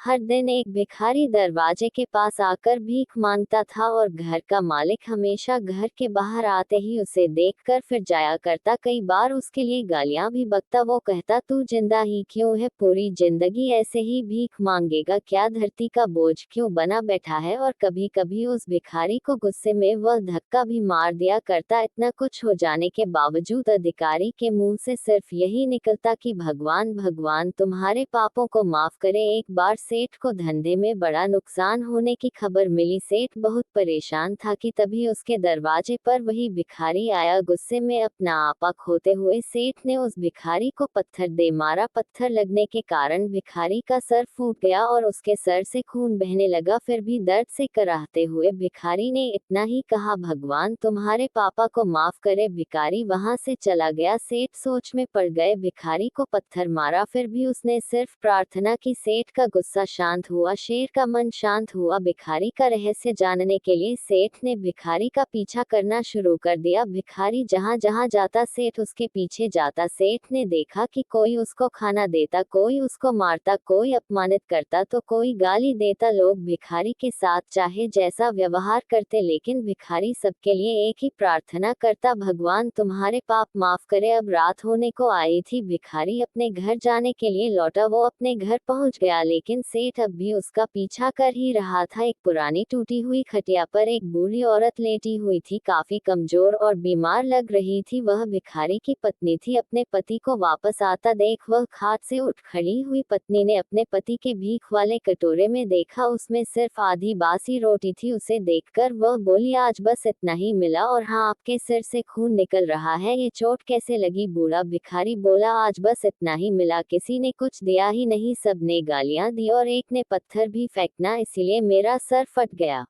हर दिन एक भिखारी दरवाजे के पास आकर भीख मांगता था और घर का मालिक हमेशा घर के बाहर आते ही उसे देखकर फिर जाया करता। कई बार उसके लिए गालियां भी बकता। वो कहता, तू जिंदा ही क्यों है, पूरी जिंदगी ऐसे ही भीख मांगेगा क्या, धरती का बोझ क्यों बना बैठा है। और कभी कभी उस भिखारी को गुस्से में वह धक्का भी मार दिया करता। इतना कुछ हो जाने के बावजूद अधिकारी के मुंह से सिर्फ यही निकलता कि भगवान भगवान तुम्हारे पापों को माफ करे। एक बार सेठ को धंधे में बड़ा नुकसान होने की खबर मिली। सेठ बहुत परेशान था कि तभी उसके दरवाजे पर वही भिखारी आया। गुस्से में अपना आपा खोते हुए सेठ ने उस भिखारी को पत्थर दे मारा। पत्थर लगने के कारण भिखारी का सर फूट गया और उसके सर से खून बहने लगा। फिर भी दर्द से कराहते हुए भिखारी ने इतना ही कहा, भगवान तुम्हारे पापा को माफ करे। भिखारी वहां से चला गया। सेठ सोच में पड़ गए, भिखारी को पत्थर मारा फिर भी उसने सिर्फ प्रार्थना की। सेठ का गुस्सा शांत हुआ, शेर का मन शांत हुआ। भिखारी का रहस्य जानने के लिए सेठ ने भिखारी का पीछा करना शुरू कर दिया। भिखारी जहां जहां जाता सेठ उसके पीछे जाता। सेठ ने देखा कि कोई उसको खाना देता, कोई उसको मारता, कोई अपमानित करता तो कोई गाली देता। लोग भिखारी के साथ चाहे जैसा व्यवहार करते लेकिन भिखारी सबके लिए एक ही प्रार्थना करता, भगवान तुम्हारे पाप माफ करे। अब रात होने को आई थी। भिखारी अपने घर जाने के लिए लौटा। वो अपने घर पहुंच गया लेकिन सेठ अब भी उसका पीछा कर ही रहा था। एक पुरानी टूटी हुई खटिया पर एक बूढ़ी औरत लेटी हुई थी, काफी कमजोर और बीमार लग रही थी। वह भिखारी की पत्नी थी। अपने पति को वापस आता देख वह खाट से उठ खड़ी हुई। पत्नी ने अपने पति के भीख वाले कटोरे में देखा, उसमें सिर्फ आधी बासी रोटी थी। उसे देखकर वह बोली, आज बस इतना ही मिला और हाँ, आपके सिर से खून निकल रहा है, ये चोट कैसे लगी। बूढ़ा भिखारी बोला, आज बस इतना ही मिला, किसी ने कुछ दिया ही नहीं, सबने गालियां दी और एक ने पत्थर भी फेंकना, इसलिए मेरा सर फट गया।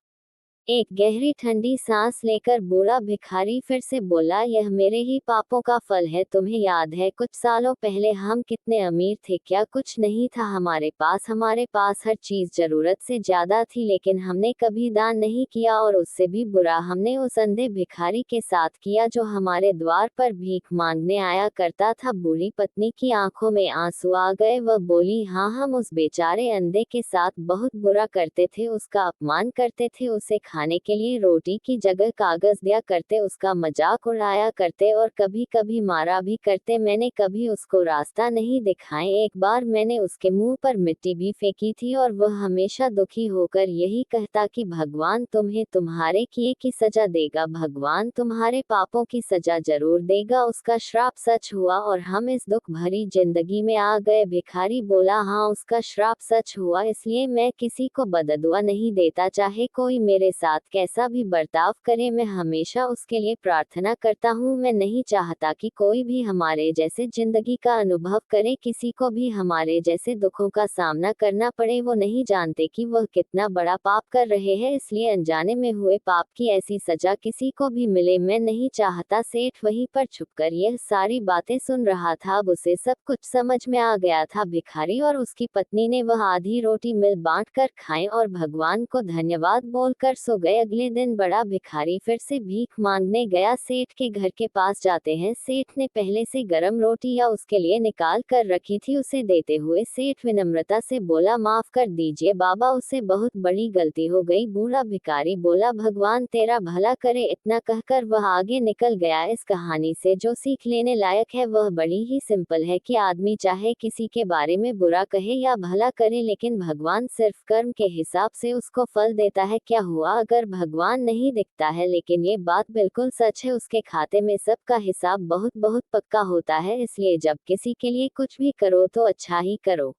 एक गहरी ठंडी सांस लेकर बूढ़ा भिखारी फिर से बोला, यह मेरे ही पापों का फल है। तुम्हें याद है कुछ सालों पहले हम कितने अमीर थे, क्या कुछ नहीं था हमारे पास हर चीज जरूरत से ज्यादा थी, लेकिन हमने कभी दान नहीं किया और उससे भी बुरा हमने उस अंधे भिखारी के साथ किया जो हमारे द्वार पर भीख मांगने आया करता था। बूढ़ी पत्नी की आंखों में आंसू आ गए। वह बोली, हाँ, हम उस बेचारे अंधे के साथ बहुत बुरा करते थे, उसका अपमान करते थे, उसे खाने के लिए रोटी की जगह कागज दिया करते, उसका मजाक उड़ाया करते और कभी कभी मारा भी करते। मैंने कभी उसको रास्ता नहीं दिखाए। एक बार मैंने उसके मुंह पर मिट्टी भी फेंकी थी और वह हमेशा दुखी होकर यही कहता कि भगवान तुम्हें तुम्हारे किए की सजा देगा, भगवान तुम्हारे पापों की सजा जरूर देगा। उसका श्राप सच हुआ और हम इस दुख भरी जिंदगी में आ गए। भिखारी बोला, हाँ, उसका श्राप सच हुआ, इसलिए मैं किसी को बददुआ नहीं देता, चाहे कोई मेरे साथ कैसा भी बर्ताव करे, मैं हमेशा उसके लिए प्रार्थना करता हूँ। मैं नहीं चाहता कि कोई भी हमारे जैसे जिंदगी का अनुभव करे, किसी को भी हमारे जैसे दुखों का सामना करना पड़े। वो नहीं जानते कि वह कितना बड़ा पाप कर रहे हैं, इसलिए अनजाने में हुए पाप की ऐसी सजा किसी को भी मिले मैं नहीं चाहता। सेठ वहीं पर छुपकर यह सारी बातें सुन रहा था। अब उसे सब कुछ समझ में आ गया था। भिखारी और उसकी पत्नी ने वह आधी रोटी मिल बांट कर खाएं और भगवान को धन्यवाद बोलकर सो गए। अगले दिन बड़ा भिखारी फिर से भीख मांगने गया। सेठ के घर के पास जाते हैं। सेठ ने पहले से गरम रोटियां उसके लिए निकाल कर रखी थी। उसे देते हुए सेठ विनम्रता से बोला, माफ कर दीजिए बाबा, उसे बहुत बड़ी गलती हो गई। बूढ़ा भिखारी बोला, भगवान तेरा भला करे। इतना कहकर वह आगे निकल गया। इस कहानी से जो सीख लेने लायक है वह बड़ी ही सिंपल है कि आदमी चाहे किसी के बारे में बुरा कहे या भला करे, लेकिन भगवान सिर्फ कर्म के हिसाब से उसको फल देता है। क्या हुआ अगर भगवान नहीं दिखता है, लेकिन ये बात बिल्कुल सच है, उसके खाते में सबका हिसाब बहुत बहुत पक्का होता है। इसलिए जब किसी के लिए कुछ भी करो तो अच्छा ही करो।